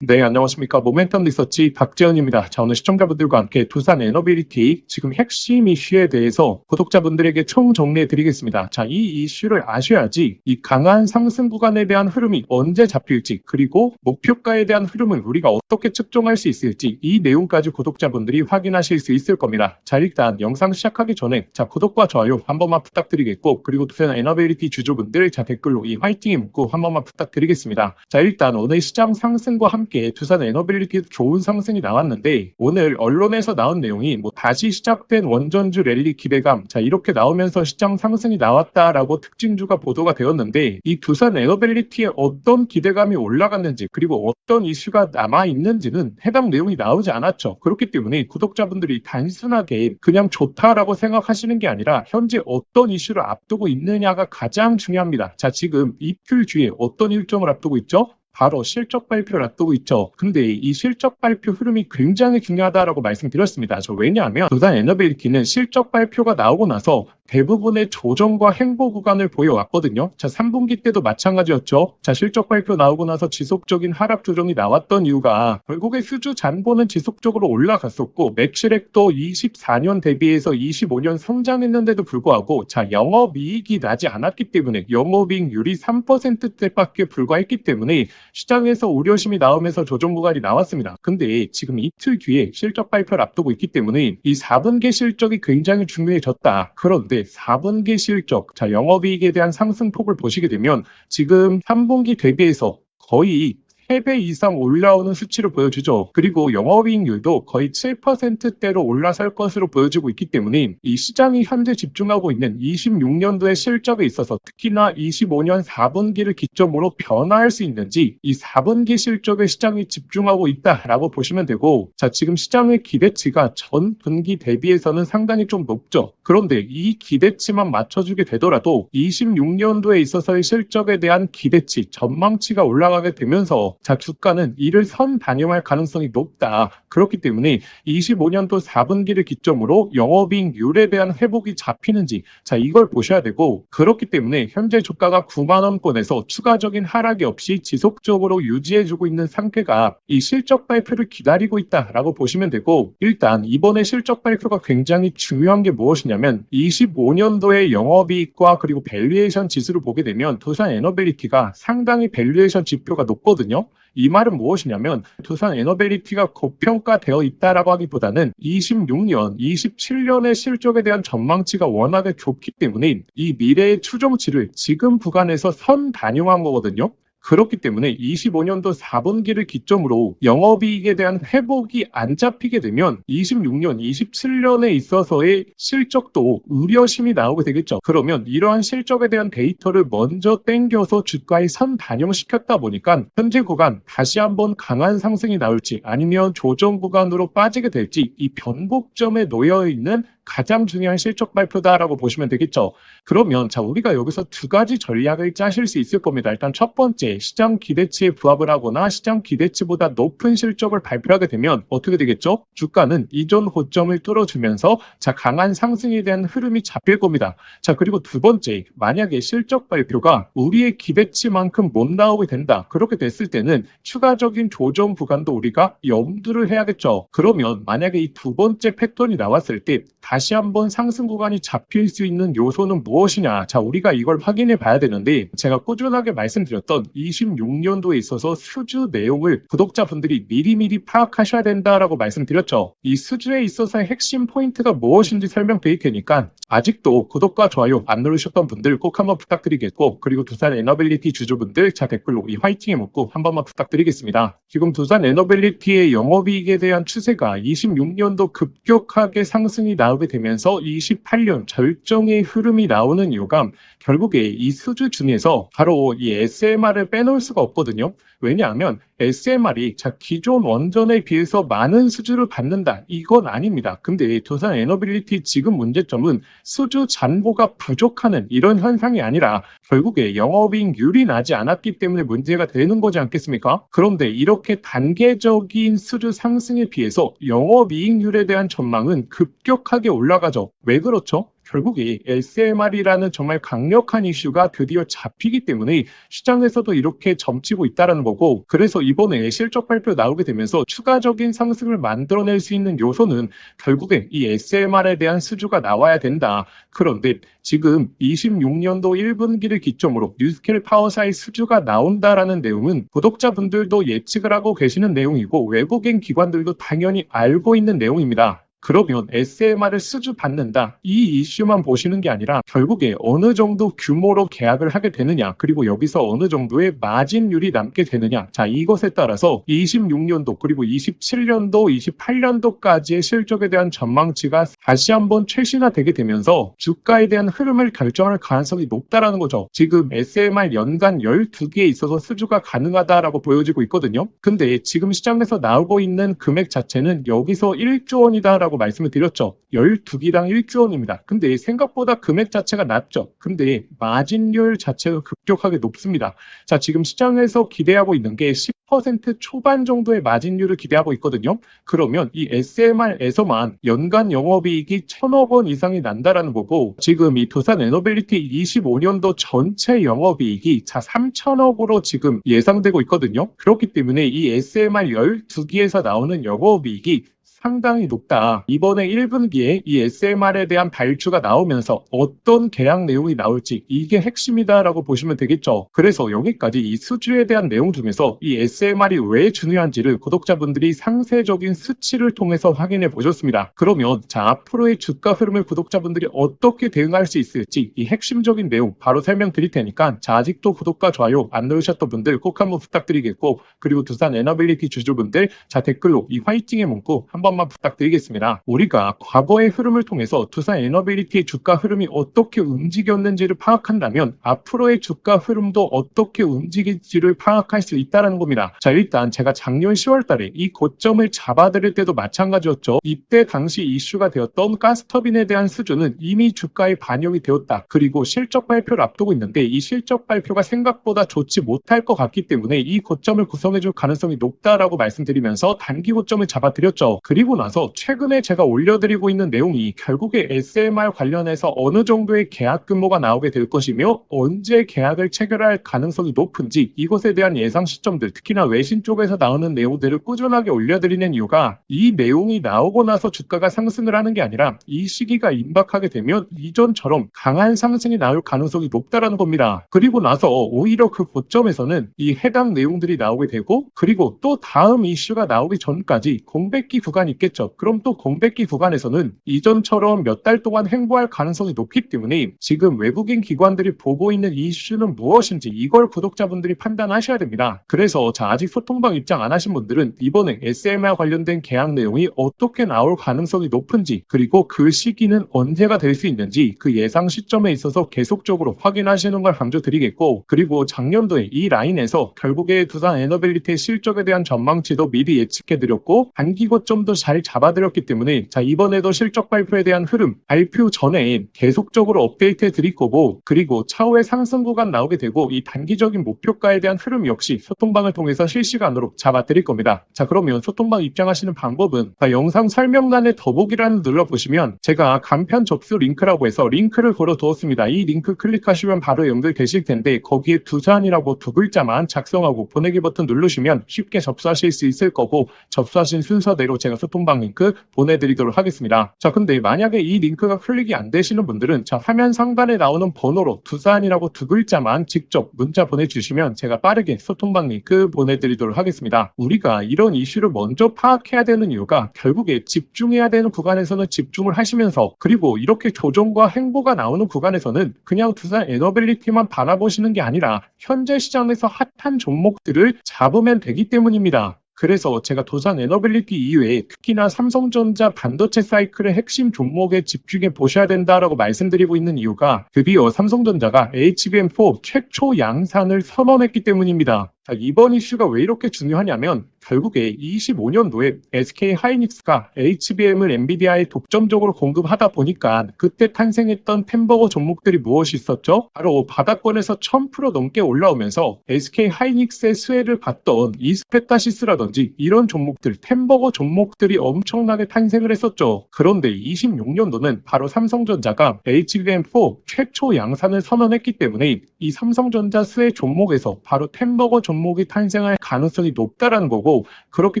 네, 안녕하십니까. 모멘텀 리서치 박재현입니다. 자, 오늘 시청자분들과 함께 두산 에너빌리티 지금 핵심 이슈에 대해서 구독자분들에게 총정리해 드리겠습니다. 자, 이 이슈를 아셔야지 이 강한 상승 구간에 대한 흐름이 언제 잡힐지, 그리고 목표가에 대한 흐름을 우리가 어떻게 측정할 수 있을지, 이 내용까지 구독자분들이 확인하실 수 있을 겁니다. 자, 일단 영상 시작하기 전에 구독과 좋아요 한 번만 부탁드리겠고, 그리고 두산 에너빌리티 주주분들 댓글로 이 화이팅이 묻고 한 번만 부탁드리겠습니다. 자, 일단 오늘 시장 상승과 함께 두산 에너빌리티 좋은 상승이 나왔는데, 오늘 언론에서 나온 내용이 다시 시작된 원전주 랠리 기대감, 이렇게 나오면서 시장 상승이 나왔다라고 특징주가 보도가 되었는데, 이 두산 에너빌리티에 어떤 기대감이 올라갔는지, 그리고 어떤 이슈가 남아있는지는 해당 내용이 나오지 않았죠. 그렇기 때문에 구독자분들이 단순하게 그냥 좋다라고 생각하시는 게 아니라 현재 어떤 이슈를 앞두고 있느냐가 가장 중요합니다. 자, 지금 이틀 뒤에 어떤 일정을 앞두고 있죠? 바로 실적 발표를 앞두고 있죠. 근데 이 실적 발표 흐름이 굉장히 중요하다라고 말씀드렸습니다. 왜냐하면 두산 에너빌리티는 실적 발표가 나오고 나서 대부분의 조정과 행보 구간을 보여왔거든요. 자, 3분기 때도 마찬가지였죠. 자, 실적 발표 나오고 나서 지속적인 하락 조정이 나왔던 이유가 결국에 수주 잔고는 지속적으로 올라갔었고, 매출액도 24년 대비해서 25년 성장했는데도 불구하고 영업이익이 나지 않았기 때문에, 영업이익률이 3%대밖에 불과했기 때문에 시장에서 우려심이 나오면서 조정 구간이 나왔습니다. 근데 지금 이틀 뒤에 실적 발표를 앞두고 있기 때문에 이 4분기 실적이 굉장히 중요해졌다. 그런데 4분기 실적, 영업이익에 대한 상승폭을 보시게 되면 지금 3분기 대비해서 거의 3배 이상 올라오는 수치를 보여주죠. 그리고 영업이익률도 거의 7%대로 올라설 것으로 보여지고 있기 때문에 이 시장이 현재 집중하고 있는 26년도의 실적에 있어서 특히나 25년 4분기를 기점으로 변화할 수 있는지, 이 4분기 실적에 시장이 집중하고 있다라고 보시면 되고, 자, 지금 시장의 기대치가 전 분기 대비해서는 상당히 좀 높죠. 그런데 이 기대치만 맞춰주게 되더라도 26년도에 있어서의 실적에 대한 기대치, 전망치가 올라가게 되면서 주가는 이를 선 반영할 가능성이 높다. 그렇기 때문에 25년도 4분기를 기점으로 영업이익률에 대한 회복이 잡히는지, 이걸 보셔야 되고, 그렇기 때문에 현재 주가가 9만원권에서 추가적인 하락이 없이 지속적으로 유지해주고 있는 상태가 이 실적 발표를 기다리고 있다라고 보시면 되고, 일단 이번에 실적 발표가 굉장히 중요한 게 무엇이냐면 25년도의 영업이익과 그리고 밸류에이션 지수를 보게 되면 두산 에너빌리티가 상당히 밸류에이션 지표가 높거든요. 이 말은 무엇이냐면 두산 에너빌리티가 고평가되어 있다라고 하기보다는 26년, 27년의 실적에 대한 전망치가 워낙에 좋기 때문에 이 미래의 추정치를 지금 구간에서 선 반영한 거거든요. 그렇기 때문에 25년도 4분기를 기점으로 영업이익에 대한 회복이 안 잡히게 되면 26년, 27년에 있어서의 실적도 우려심이 나오게 되겠죠. 그러면 이러한 실적에 대한 데이터를 먼저 땡겨서 주가에 선 반영시켰다 보니까 현재 구간 다시 한번 강한 상승이 나올지 아니면 조정 구간으로 빠지게 될지, 이 변곡점에 놓여있는 가장 중요한 실적 발표다라고 보시면 되겠죠. 그러면 우리가 여기서 두 가지 전략을 짜실 수 있을 겁니다. 일단 첫 번째, 시장 기대치에 부합을 하거나 시장 기대치보다 높은 실적을 발표하게 되면 어떻게 되겠죠? 주가는 이전 고점을 뚫어주면서 강한 상승에 대한 흐름이 잡힐 겁니다. 그리고 두 번째, 만약에 실적 발표가 우리의 기대치만큼 못 나오게 된다. 그렇게 됐을 때는 추가적인 조정 구간도 우리가 염두를 해야겠죠. 그러면 만약에 이 두 번째 패턴이 나왔을 때 다시 한번 상승 구간이 잡힐 수 있는 요소는 무엇이냐? 우리가 이걸 확인해 봐야 되는데, 제가 꾸준하게 말씀드렸던 26년도에 있어서 수주 내용을 구독자분들이 미리미리 파악하셔야 된다라고 말씀드렸죠. 이 수주에 있어서의 핵심 포인트가 무엇인지 설명드릴 테니까 아직도 구독과 좋아요 안 누르셨던 분들 꼭 한번 부탁드리겠고, 그리고 두산 에너빌리티 주주분들 댓글로 이 화이팅에 묻고 한 번만 부탁드리겠습니다. 지금 두산 에너빌리티의 영업이익에 대한 추세가 26년도 급격하게 상승이 나오게 되면서 28년 절정의 흐름이 나오는 이유가 결국에 이 수주 중에서 바로 이 SMR을 빼놓을 수가 없거든요. 왜냐하면 SMR이 기존 원전에 비해서 많은 수주를 받는다, 이건 아닙니다. 근데 두산 에너빌리티 지금 문제점은 수주 잔고가 부족하는 이런 현상이 아니라 결국에 영업이익률이 나지 않았기 때문에 문제가 되는 거지 않겠습니까? 그런데 이렇게 단계적인 수주 상승에 비해서 영업이익률에 대한 전망은 급격하게 올라가죠. 왜 그렇죠? 결국에 SMR이라는 정말 강력한 이슈가 드디어 잡히기 때문에 시장에서도 이렇게 점치고 있다는 거고, 그래서 이번에 실적 발표 나오게 되면서 추가적인 상승을 만들어낼 수 있는 요소는 결국에 이 SMR에 대한 수주가 나와야 된다. 그런데 지금 26년도 1분기를 기점으로 뉴스케일 파워사의 수주가 나온다라는 내용은 구독자분들도 예측을 하고 계시는 내용이고 외국인 기관들도 당연히 알고 있는 내용입니다. 그러면 SMR을 수주받는다, 이 이슈만 보시는 게 아니라 결국에 어느 정도 규모로 계약을 하게 되느냐, 그리고 여기서 어느 정도의 마진율이 남게 되느냐, 자, 이것에 따라서 26년도 그리고 27년도 28년도까지의 실적에 대한 전망치가 다시 한번 최신화되게 되면서 주가에 대한 흐름을 결정할 가능성이 높다라는 거죠. 지금 SMR 연간 12개에 있어서 수주가 가능하다라고 보여지고 있거든요. 근데 지금 시장에서 나오고 있는 금액 자체는 여기서 1조 원이다라고 말씀을 드렸죠. 12기당 1조 원입니다. 근데 생각보다 금액 자체가 낮죠. 근데 마진율 자체가 급격하게 높습니다. 자, 지금 시장에서 기대하고 있는 게 10% 초반 정도의 마진율을 기대하고 있거든요. 그러면 이 SMR에서만 연간 영업이익이 1,000억 원 이상이 난다라는 거고, 지금 이 두산 에너빌리티 25년도 전체 영업이익이 3,000억으로 지금 예상되고 있거든요. 그렇기 때문에 이 SMR 12기에서 나오는 영업이익이 상당히 높다. 이번에 1분기에 이 SMR에 대한 발주가 나오면서 어떤 계약 내용이 나올지 이게 핵심이다라고 보시면 되겠죠. 그래서 여기까지 이 수주에 대한 내용 중에서 이 SMR이 왜 중요한지를 구독자분들이 상세적인 수치를 통해서 확인해 보셨습니다. 그러면 자, 앞으로의 주가 흐름을 구독자분들이 어떻게 대응할 수 있을지 이 핵심적인 내용 바로 설명드릴 테니까, 자, 아직도 구독과 좋아요 안 누르셨던 분들 꼭 한번 부탁드리겠고, 그리고 두산 에너빌리티 주주분들, 자, 댓글로 이 화이팅의 문구 한번 부탁드리겠습니다. 우리가 과거의 흐름을 통해서 두산 에너빌리티의 주가 흐름이 어떻게 움직였는지를 파악한다면 앞으로의 주가 흐름도 어떻게 움직일지를 파악할 수 있다는 겁니다. 자, 일단 제가 작년 10월 달에 이 고점을 잡아드릴 때도 마찬가지였죠. 이때 당시 이슈가 되었던 가스터빈에 대한 수주는 이미 주가에 반영이 되었다. 그리고 실적 발표를 앞두고 있는데 이 실적 발표가 생각보다 좋지 못할 것 같기 때문에 이 고점을 구성해줄 가능성이 높다라고 말씀드리면서 단기 고점을 잡아드렸죠. 그리고 나서 최근에 제가 올려드리고 있는 내용이 결국에 SMR 관련해서 어느 정도의 계약 규모가 나오게 될 것이며 언제 계약을 체결할 가능성이 높은지 이것에 대한 예상 시점들, 특히나 외신 쪽에서 나오는 내용들을 꾸준하게 올려드리는 이유가 이 내용이 나오고 나서 주가가 상승을 하는 게 아니라 이 시기가 임박하게 되면 이전처럼 강한 상승이 나올 가능성이 높다라는 겁니다. 그리고 나서 오히려 그 고점에서는 이 해당 내용들이 나오게 되고, 그리고 또 다음 이슈가 나오기 전까지 공백기 구간이 있겠죠. 그럼 또 공백기 구간에서는 이전처럼 몇 달 동안 횡보할 가능성이 높기 때문에 지금 외국인 기관들이 보고 있는 이슈는 무엇인지 이걸 구독자분들이 판단하셔야 됩니다. 그래서 자, 아직 소통방 입장 안 하신 분들은 이번에 SMR 관련된 계약 내용이 어떻게 나올 가능성이 높은지, 그리고 그 시기는 언제가 될 수 있는지 그 예상 시점에 있어서 계속적으로 확인하시는 걸 강조드리겠고, 그리고 작년도에 이 라인에서 결국에 두산 에너빌리티의 실적에 대한 전망치도 미리 예측해드렸고 단기 고점도 잘 잡아드렸기 때문에 자, 이번에도 실적 발표에 대한 흐름 발표 전에 계속적으로 업데이트해 드릴 거고, 그리고 차후에 상승 구간 나오게 되고 이 단기적인 목표가에 대한 흐름 역시 소통방을 통해서 실시간으로 잡아드릴 겁니다. 자, 그러면 소통방 입장하시는 방법은 영상 설명란에 더보기란을 눌러보시면 제가 간편 접수 링크라고 해서 링크를 걸어 두었습니다. 이 링크 클릭하시면 바로 연결되실 텐데 거기에 두산이라고 두 글자만 작성하고 보내기 버튼 누르시면 쉽게 접수하실 수 있을 거고, 접수하신 순서대로 제가 소통방 링크 보내드리도록 하겠습니다. 자, 근데 만약에 이 링크가 클릭이 안 되시는 분들은 자, 화면 상단에 나오는 번호로 두산이라고 두 글자만 직접 문자 보내주시면 제가 빠르게 소통방 링크 보내드리도록 하겠습니다. 우리가 이런 이슈를 먼저 파악해야 되는 이유가 결국에 집중해야 되는 구간에서는 집중을 하시면서, 그리고 이렇게 조정과 행보가 나오는 구간에서는 그냥 두산 에너빌리티만 바라보시는 게 아니라 현재 시장에서 핫한 종목들을 잡으면 되기 때문입니다. 그래서 제가 두산 에너빌리티 이외에 특히나 삼성전자 반도체 사이클의 핵심 종목에 집중해 보셔야 된다라고 말씀드리고 있는 이유가 드디어 삼성전자가 HBM4 최초 양산을 선언했기 때문입니다. 자, 이번 이슈가 왜 이렇게 중요하냐면 결국에 25년도에 SK 하이닉스가 HBM을 엔비디아에 독점적으로 공급하다 보니까 그때 탄생했던 템버거 종목들이 무엇이 있었죠? 바로 바닥권에서 1000% 넘게 올라오면서 SK 하이닉스의 수혜를 받던 이스페타시스라든지 이런 종목들, 템버거 종목들이 엄청나게 탄생을 했었죠. 그런데 26년도는 바로 삼성전자가 HBM4 최초 양산을 선언했기 때문에 이 삼성전자 수혜 종목에서 바로 템버거 종목이 탄생할 가능성이 높다라는 거고, 그렇기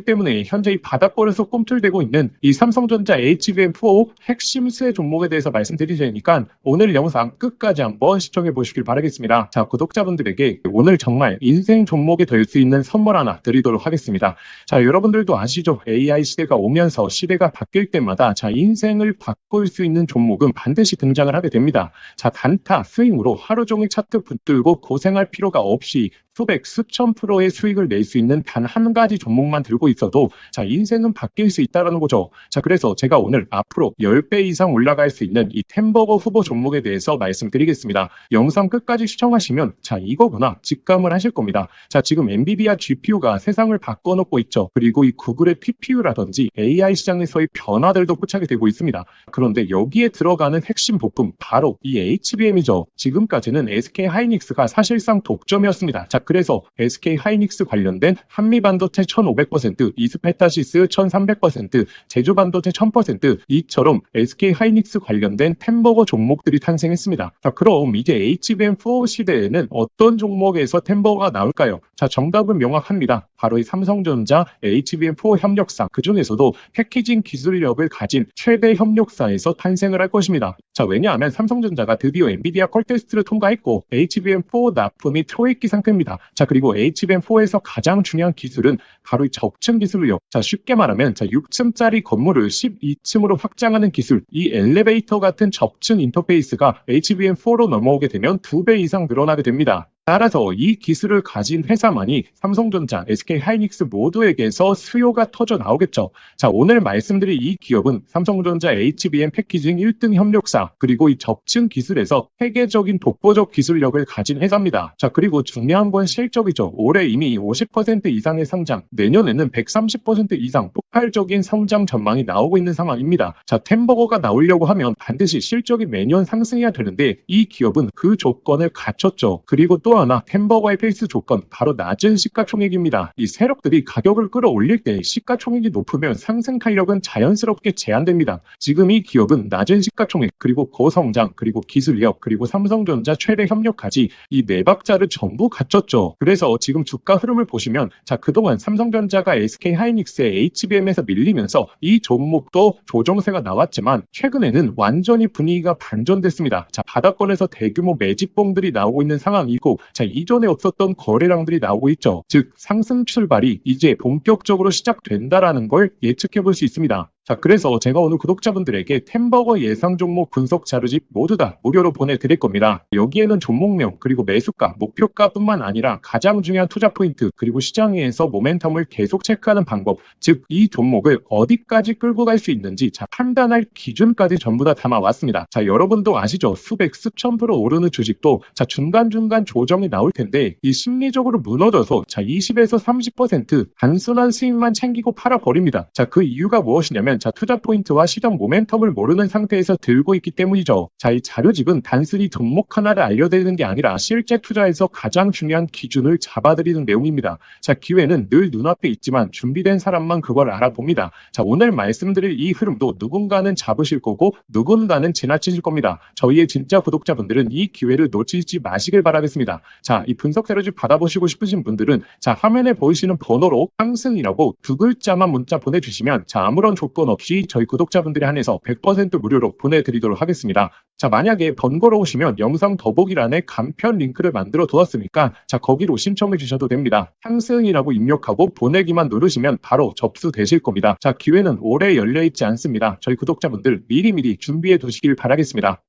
때문에 현재 이 바닥권에서 꿈틀대고 있는 이 삼성전자 HBM4 핵심 수혜 종목에 대해서 말씀드리자니까 오늘 영상 끝까지 한번 시청해 보시길 바라겠습니다. 자, 구독자분들에게 오늘 정말 인생 종목이 될 수 있는 선물 하나 드리도록 하겠습니다. 자, 여러분들도 아시죠? AI 시대가 오면서 시대가 바뀔 때마다 자, 인생을 바꿀 수 있는 종목은 반드시 등장을 하게 됩니다. 자, 단타 스윙으로 하루 종일 차트 붙들고 고생할 필요가 없이 수백, 수천 프로의 수익을 낼 수 있는 단 한 가지 종목만 들고 있어도 자, 인생은 바뀔 수 있다는 거죠. 자, 그래서 제가 오늘 앞으로 10배 이상 올라갈 수 있는 이 템버거 후보 종목에 대해서 말씀드리겠습니다. 영상 끝까지 시청하시면 자, 이거구나 직감을 하실 겁니다. 자, 지금 엔비디아 GPU가 세상을 바꿔놓고 있죠. 그리고 이 구글의 TPU라든지 AI 시장에서의 변화들도 포착이 되고 있습니다. 그런데 여기에 들어가는 핵심 부품 바로 이 HBM이죠. 지금까지는 SK 하이닉스가 사실상 독점이었습니다. 자, 그래서 SK 하이닉스 관련된 한미반도체 1500%, 이스페타시스 1300%, 제주반도체 1000% 이처럼 SK 하이닉스 관련된 템버거 종목들이 탄생했습니다. 자, 그럼 이제 HBM4 시대에는 어떤 종목에서 템버거가 나올까요? 자, 정답은 명확합니다. 바로 이 삼성전자 HBM4 협력사, 그 중에서도 패키징 기술력을 가진 최대 협력사에서 탄생을 할 것입니다. 자, 왜냐하면 삼성전자가 드디어 엔비디아 컬 테스트를 통과했고 HBM4 납품이 초읽기 상태입니다. 자, 그리고 HBM4에서 가장 중요한 기술은 바로 이 적층 기술력. 자, 쉽게 말하면 자, 6층짜리 건물을 12층으로 확장하는 기술, 이 엘리베이터 같은 적층 인터페이스가 HBM4로 넘어오게 되면 2배 이상 늘어나게 됩니다. 따라서 이 기술을 가진 회사만이 삼성전자, SK 하이닉스 모두에게서 수요가 터져 나오겠죠. 자, 오늘 말씀드릴 이 기업은 삼성전자 HBM 패키징 1등 협력사, 그리고 이 적층 기술에서 세계적인 독보적 기술력을 가진 회사입니다. 자, 그리고 중요한 건 실적이죠. 올해 이미 50% 이상의 상장, 내년에는 130% 이상 폭발적인 성장 전망이 나오고 있는 상황입니다. 자, 템버거가 나오려고 하면 반드시 실적이 매년 상승해야 되는데 이 기업은 그 조건을 갖췄죠. 그리고 또 하나 템버거의 필수 조건 바로 낮은 시가총액입니다. 이 세력들이 가격을 끌어올릴 때 시가총액이 높으면 상승 탄력은 자연스럽게 제한됩니다. 지금 이 기업은 낮은 시가총액 그리고 고성장 그리고 기술력 그리고 삼성전자 최대 협력까지 이 네 박자를 전부 갖췄죠. 그래서 지금 주가 흐름을 보시면 자, 그동안 삼성전자가 SK 하이닉스의 HBM에서 밀리면서 이 종목도 조정세가 나왔지만 최근에는 완전히 분위기가 반전됐습니다. 자, 바닥권에서 대규모 매집봉들이 나오고 있는 상황이고 자, 이전에 없었던 거래량들이 나오고 있죠. 즉 상승 출발이 이제 본격적으로 시작된다라는 걸 예측해 볼 수 있습니다. 자, 그래서 제가 오늘 구독자분들에게 템버거 예상 종목 분석 자료집 모두 다 무료로 보내드릴 겁니다. 여기에는 종목명 그리고 매수가, 목표가뿐만 아니라 가장 중요한 투자 포인트 그리고 시장에서 모멘텀을 계속 체크하는 방법, 즉 이 종목을 어디까지 끌고 갈 수 있는지 자, 판단할 기준까지 전부 다 담아왔습니다. 자, 여러분도 아시죠? 수백, 수천 프로 오르는 주식도 자, 중간중간 조정이 나올 텐데 이 심리적으로 무너져서 자, 20에서 30% 단순한 수익만 챙기고 팔아버립니다. 자, 그 이유가 무엇이냐면 자, 투자 포인트와 시장 모멘텀을 모르는 상태에서 들고 있기 때문이죠. 자, 이 자료집은 단순히 종목 하나를 알려드리는 게 아니라 실제 투자에서 가장 중요한 기준을 잡아드리는 내용입니다. 자, 기회는 늘 눈앞에 있지만 준비된 사람만 그걸 알아봅니다. 자, 오늘 말씀드릴 이 흐름도 누군가는 잡으실 거고 누군가는 지나치실 겁니다. 저희의 진짜 구독자분들은 이 기회를 놓치지 마시길 바라겠습니다. 자, 이 분석 자료집 받아보시고 싶으신 분들은 자, 화면에 보이시는 번호로 상승이라고 두 글자만 문자 보내주시면 자, 아무런 조건 없이 저희 구독자분들에 한해서 100% 무료로 보내드리도록 하겠습니다. 자, 만약에 번거로우시면 영상 더보기란에 간편 링크를 만들어 두었으니까 자, 거기로 신청해 주셔도 됩니다. 상승이라고 입력하고 보내기만 누르시면 바로 접수되실 겁니다. 자, 기회는 오래 열려있지 않습니다. 저희 구독자분들 미리미리 준비해 두시길 바라겠습니다.